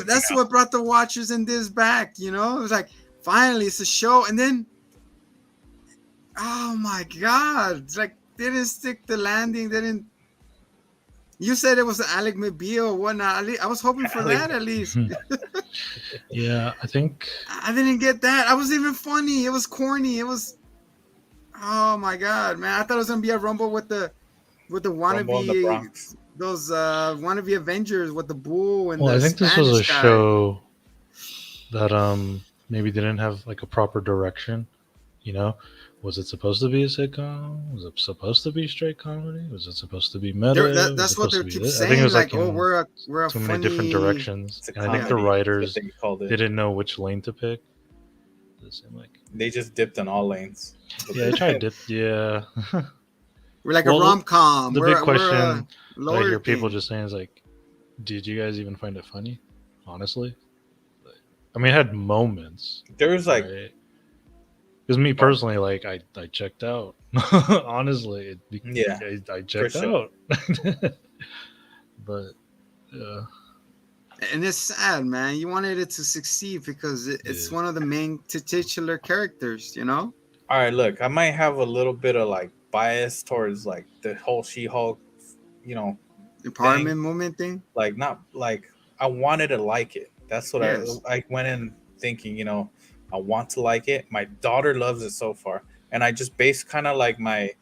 that's what brought the watchers and this back. You know, it was like finally it's a show, and then, oh my god, it's like they didn't stick the landing. They didn't. You said it was Alec McBeal or whatnot. I was hoping for Alec. that at least. Yeah, I think I didn't get that. I was even funny. It was corny. It was. Oh my god, man! I thought it was gonna be a rumble with the Rumble in the wannabe Bronx. those wannabe Avengers with the bull and well, the I think this was a Spanish guy. show that maybe didn't have like a proper direction. You know, was it supposed to be a sitcom? Was it supposed to be straight comedy? Was it supposed to be meta? Was it That's what supposed they to be keep this? saying. I think it was like, like oh, in we're a too funny many different directions, It's a and I think the comedy, writers I think you called it. didn't know which lane to pick. It seemed like They just dipped in all lanes. yeah, I tried to yeah. We're like Well, a rom com. The big question that I lower hear people thing. just saying is like, did you guys even find it funny? Honestly, I mean, it had moments. There was like, Because me personally, like I checked out. Honestly, Yeah, I checked sure. out. But yeah, And it's sad, man. You wanted it to succeed because it's Yeah. one of the main titular characters, you know? all right, look, I might have a little bit of like bias towards like the whole She-Hulk, you know, Empowerment movement thing. like not like I wanted to like it. That's what Yes. I went in thinking, you know, I want to like it. My daughter loves it so far, and I just based kind of like my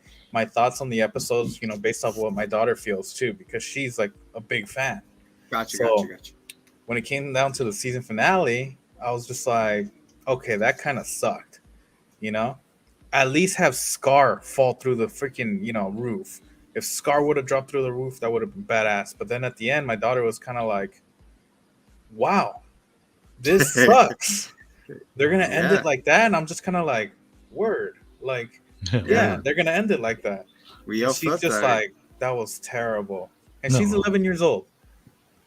thoughts on the episodes, you know, based off what my daughter feels too, because she's like a big fan. Gotcha. So- When it came down to the season finale, I was just like, okay, that kind of sucked, you know. At least have Scar fall through the freaking, you know, roof. If Scar would have dropped through the roof, that would have been badass. But then at the end, my daughter was kind of like, "Wow, this sucks." They're gonna end Yeah. it like that, and I'm just kind of like, "Word." Like, yeah, they're gonna end it like that. We And all she's felt just that. like, "That was terrible." And No. she's 11 years old,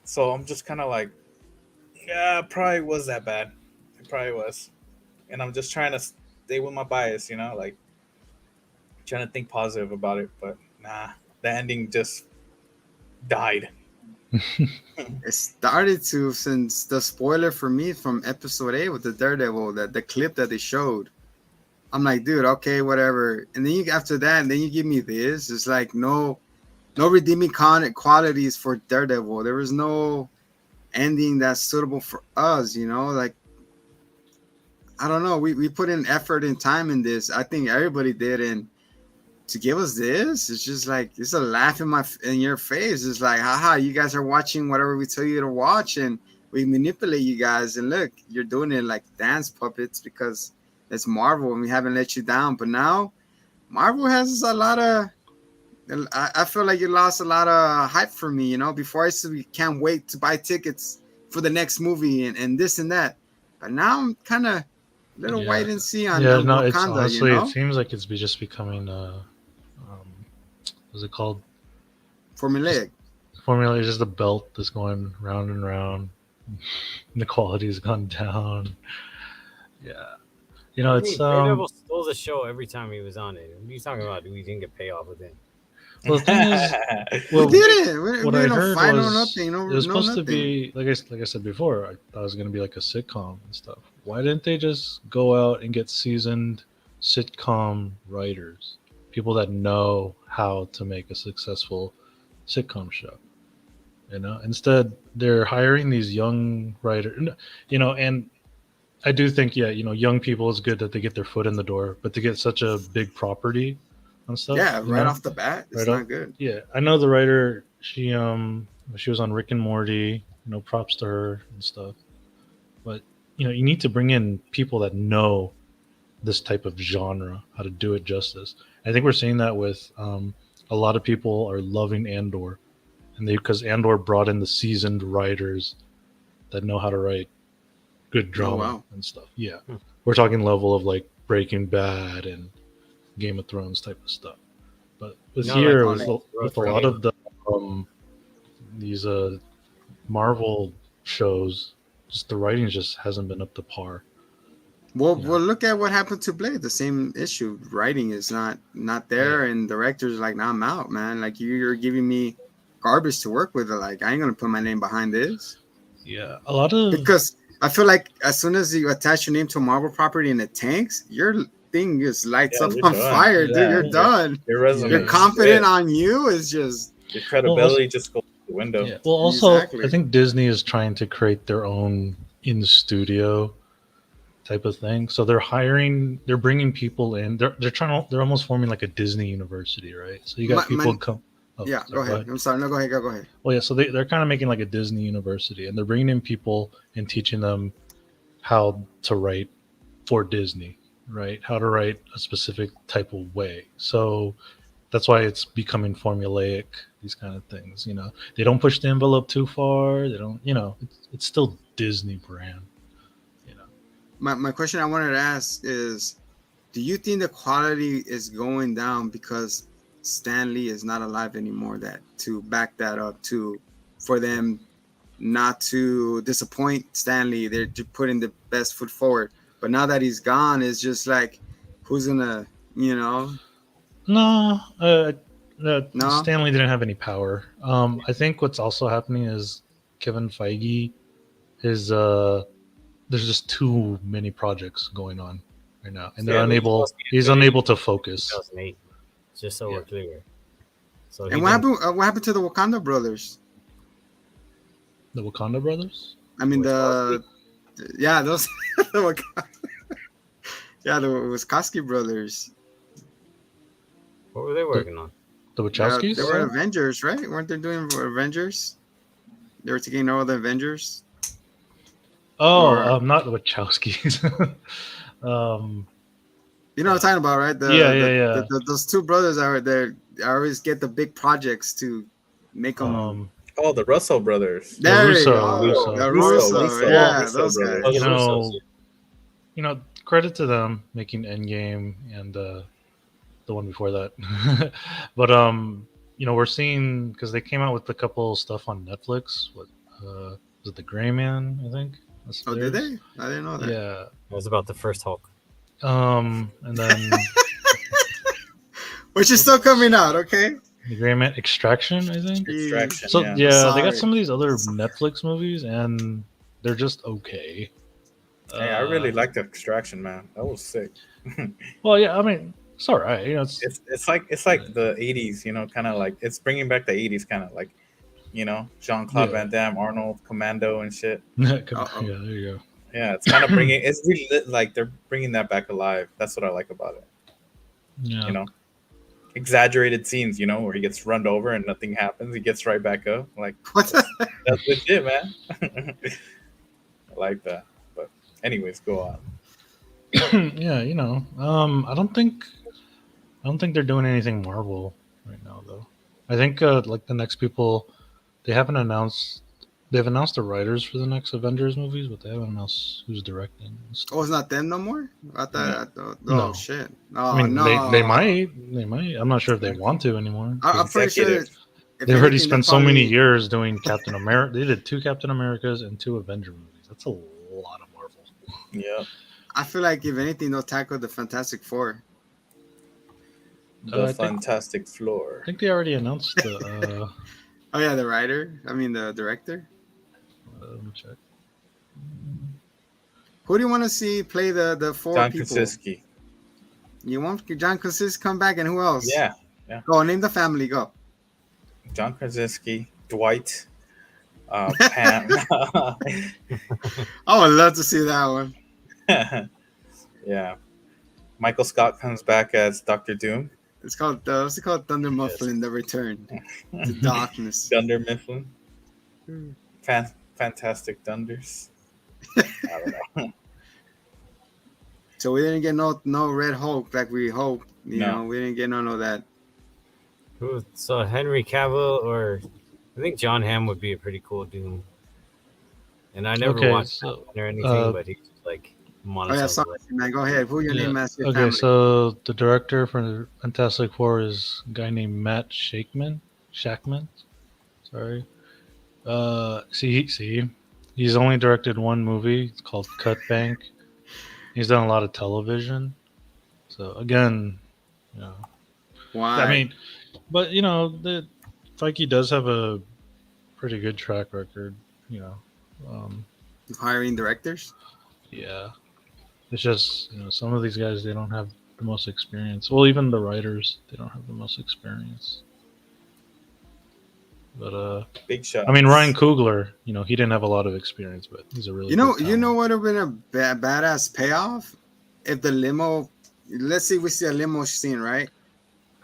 so I'm just kind of like, "Yeah, it probably was that bad. It probably was." And I'm just trying to stay with my bias, like trying to think positive about it. But nah, the ending just died. It started to, since the spoiler for me from episode 8 with the Daredevil, that the clip that they showed. I'm like, dude, okay, whatever. And then after that, and then you give me this. It's like no redeeming qualities for Daredevil. There was no ending that's suitable for us. Like, I don't know. We put in effort and time in this. I think everybody did, and to give us this, it's just like it's a laugh in your face. It's like, haha, you guys are watching whatever we tell you to watch, and we manipulate you guys. And look, you're doing it like dance puppets because it's Marvel, and we haven't let you down. But now, Marvel has a lot of. I feel like you lost a lot of hype for me. Before I said we can't wait to buy tickets for the next movie and this and that, but now I'm kind of a little wait and see on no, it's Wakanda. honestly, it seems like it's just becoming what's it called? Formulaic. Formula is just a belt that's going round and round. The quality's gone down. Yeah, it's Daredevil stole the show every time he was on it. What are you talking about? We didn't get payoff with it. Well, the thing is, We didn't. what We I don't heard fight was or nothing. it was supposed to nothing. be like I said before. I thought it was going to be like a sitcom and stuff. Why didn't they just go out and get seasoned sitcom writers, people that know how to make a successful sitcom show? Instead they're hiring these young writers. And I do think, young people is good that they get their foot in the door, but to get such a big property and stuff, Yeah, right off the bat, it's right not off, good. Yeah, I know the writer. She was on Rick and Morty. Props to her and stuff. But you need to bring in people that know this type of genre, how to do it justice. I think we're seeing that with a lot of people are loving Andor, and because Andor brought in the seasoned writers that know how to write good drama and stuff. Yeah, we're talking level of like Breaking Bad and Game of Thrones type of stuff. But with with a lot of the these Marvel shows, just the writing just hasn't been up to par. Well, look at what happened to Blade. The same issue. Writing is not there, and directors like, nah, I'm out, man. Like you're giving me garbage to work with. Like I ain't gonna put my name behind this. Yeah, a lot of because I feel like as soon as you attach your name to a Marvel property and it tanks, your thing just lights up on fire, dude. You're done. Your resume, you're confident on you. Is just your credibility just goes out the window. Yeah. Well, also, I think Disney is trying to create their own in studio type of thing. So they're bringing people in. They're almost forming like a Disney university, right? So you got people come. Oh, yeah, go ahead. I'm sorry. No, go ahead. Go ahead. Well, yeah. So they're kind of making like a Disney university, and they're bringing in people and teaching them how to write for Disney, right? How to write a specific type of way. So that's why it's becoming formulaic. These kind of things, they don't push the envelope too far. They don't, it's still Disney brand. My question I wanted to ask is, do you think the quality is going down because Stan Lee is not alive anymore, that to back that up for them not to disappoint Stan Lee? They're putting the best foot forward, but now that he's gone, it's just like, who's gonna, No, Stan Lee didn't have any power. I think what's also happening is Kevin Feige is there's just too many projects going on right now, and he's unable to focus. 2008. Just so we're clear. So and what happened to the Wakanda brothers? The Wakanda brothers? I mean those the Wachowski brothers. What were they working on? The Wachowskis? They were Avengers, right? Weren't they doing Avengers? They were taking over the Avengers. Oh, not the Wachowskis. You know what I'm talking about, right? Yeah. Those two brothers are there. I always get the big projects to make them. Oh, the Russell brothers. There you Russo, go. Russo. The Russo, Russo, Russo, yeah, Russo those brothers. guys. you the know, Russos, you know, credit to them making Endgame and the one before that. But we're seeing because they came out with a couple stuff on Netflix. What was it? The Gray Man, I think. That's Oh, did theirs. they? I didn't know that. Yeah. It was about the first Hulk. And then Which is still coming out, okay? the Gray Man Extraction, I think. Extraction. So yeah. yeah, they Sorry. got some of these other Netflix movies, and they're just okay. Hey, I really liked Extraction, man. That was sick. Well, yeah, I mean, it's all right. It's like the 80s, kind of like it's bringing back the 80s, kind of like Jean-Claude Yeah. Van Damme, Arnold, Commando, and shit. Yeah, there you go. Yeah, it's kind of bringing. It's really like they're bringing that back alive. That's what I like about it. Yeah. Exaggerated scenes, where he gets run over and nothing happens. He gets right back up. Like What? that's legit, man. I like that. But anyways, go on. Yeah, I don't think they're doing anything Marvel right now, though. I think like the next people, they haven't announced. They've announced the writers for the next Avengers movies, but they haven't announced who's directing. Oh, it's not them no more? I thought. Oh, No. shit. Oh, I mean, no. they might. I'm not sure if they want to anymore. I'm pretty sure. Executive. if They've already anything, spent they'll so many probably- years doing Captain America. They did 2 Captain Americas and 2 Avenger movies. That's a lot of Marvel. Yeah, I feel like if anything, they'll tackle the Fantastic Four. the I think- Fantastic Floor. I think they already announced the. Oh yeah, the writer. I mean the director. Let me check. Who do you want to see play the four John people? Krasinski. You want John Krasinski come back, and who else? Yeah, Go name the family. Go. John Krasinski, Dwight, Pam. I would love to see that one. Yeah, Michael Scott comes back as Doctor Doom. It's called what's it called? Thunder Mufflin: The Return to Darkness. Dunder Mifflin. Fantastic Dunders. I don't know. So we didn't get no Red Hulk like we hoped. You No. know, we didn't get none of that. So Henry Cavill or I think John Hamm would be a pretty cool Doom. And I never Okay, watched so, it or anything, but he's just like Oh yeah, sorry, man. Go ahead. Who your Yeah. name is? Your Okay, family? so the director for Fantastic Four is a guy named Matt Shackman. Sorry. See, he's only directed one movie. It's called Cut Bank. He's done a lot of television. So again, Why? I mean, but the Feige does have a pretty good track record. Hiring directors. Yeah, it's just some of these guys, they don't have the most experience. Well, even the writers, they don't have the most experience. But Big shot. I mean, Ryan Coogler, he didn't have a lot of experience, but he's a really You know good talent. what would have been a badass payoff if the limo. Let's say we see a limo scene, right?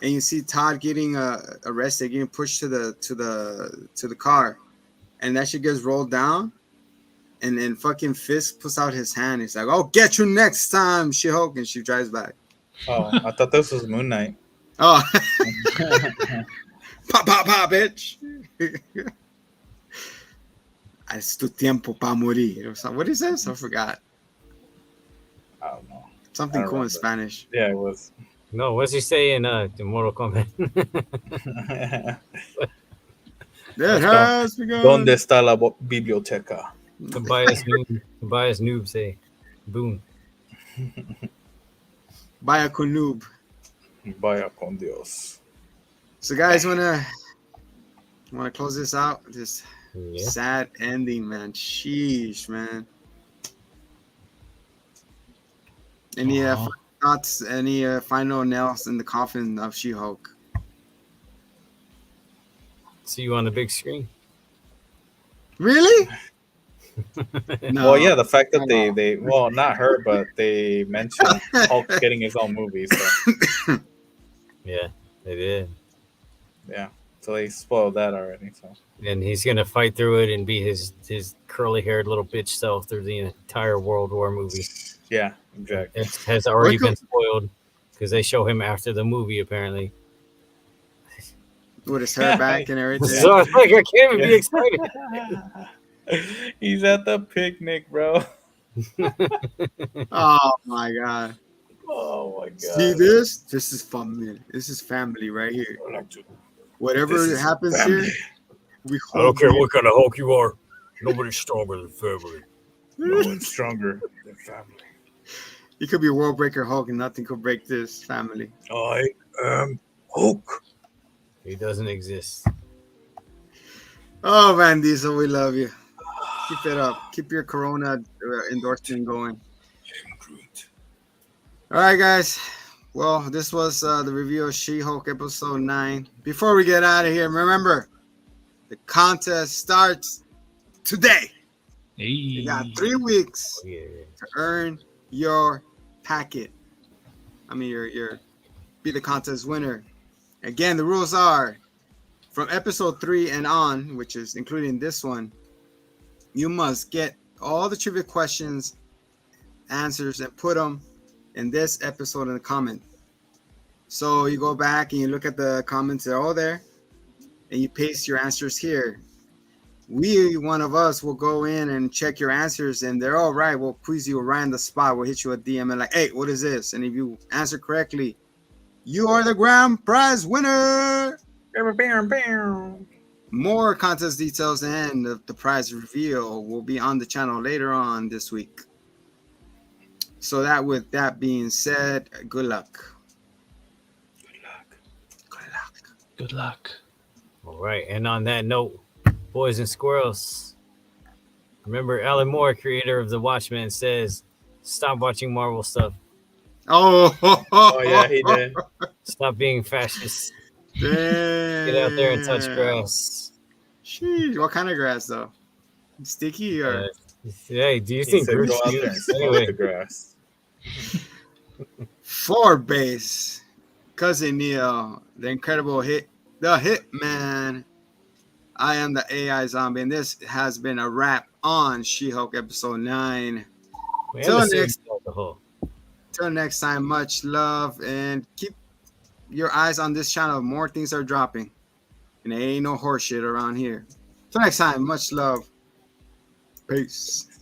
And you see Todd getting arrested, getting pushed to the car, and that shit gets rolled down, and then fucking Fisk puts out his hand. He's like, "Oh, get you next time, Shehulk," and she drives back. Oh, I thought this was Moon Knight. Oh, pop, pop, pop, bitch. Es tu tiempo pa morir. Or something. What is this? I forgot. I don't know. Something I cool in remember. Spanish. Yeah, it was. No, what's he say in Mortal Kombat? It has begun. ¿Dónde está la biblioteca? Tobias Noob say, boom. Vaya con noob. Vaya con Dios. So, guys, wanna close this out? This Yeah. sad ending, man. Sheesh, man. Any Aw. thoughts? Any final nails in the coffin of She-Hulk? See you on the big screen. Really? No. Well, yeah, the fact that No. they well, not her, but they mentioned Hulk getting his own movie. So Yeah, they did. yeah, so they spoiled that already. So And he's gonna fight through it and be his curly haired little bitch self through the entire World War movie. yeah, exactly. It has already What been spoiled. because they show him after the movie apparently. With his hair back and everything. So it's like I can't even be excited. He's at the picnic, bro. Oh my god. Oh my god. See this? This is family. This is family right here. I like to- Whatever This is happens family. here, we I don't hold care you. what kind of Hulk you are. Nobody's stronger than family. No one's stronger than family. You could be a world breaker Hulk and nothing could break this family. I am Hulk. He doesn't exist. Oh, Van Diesel, we love you. Keep it up. Keep your Corona endorsement going. All right, guys. Well, this was the review of She-Hulk episode 9. Before we get out of here, remember, the contest starts today. Hey. You got 3 weeks Oh, yeah. to earn your packet. I mean, your be the contest winner. Again, the rules are from episode 3 and on, which is including this one, you must get all the trivia questions, answers, and put them in this episode in the comment. So you go back and you look at the comments, they're all there, and you paste your answers here. One of us will go in and check your answers, and they're all right. We'll quiz you right on the spot. We'll hit you a DM and like, hey, what is this? And if you answer correctly, you are the grand prize winner. More contest details and the prize reveal will be on the channel later on this week. So that with that being said, good luck. Good luck. Good luck. All right. And on that note, boys and squirrels, remember Alan Moore, creator of The Watchmen, says, stop watching Marvel stuff. Oh yeah, he did. Stop being fascist. Damn. Get out there and touch grass. Sheesh, what kind of grass though? Sticky or Hey, do you He think said Bruce go out there and smoke anyway? the grass. for base? Cousin Neil, the incredible the Hitman. I am the AI zombie, and this has been a wrap on She-Hulk episode 9. We Till haven't seen next- alcohol. Till next time, much love, and keep your eyes on this channel. More things are dropping, and there ain't no horse shit around here. Till next time, much love. Peace.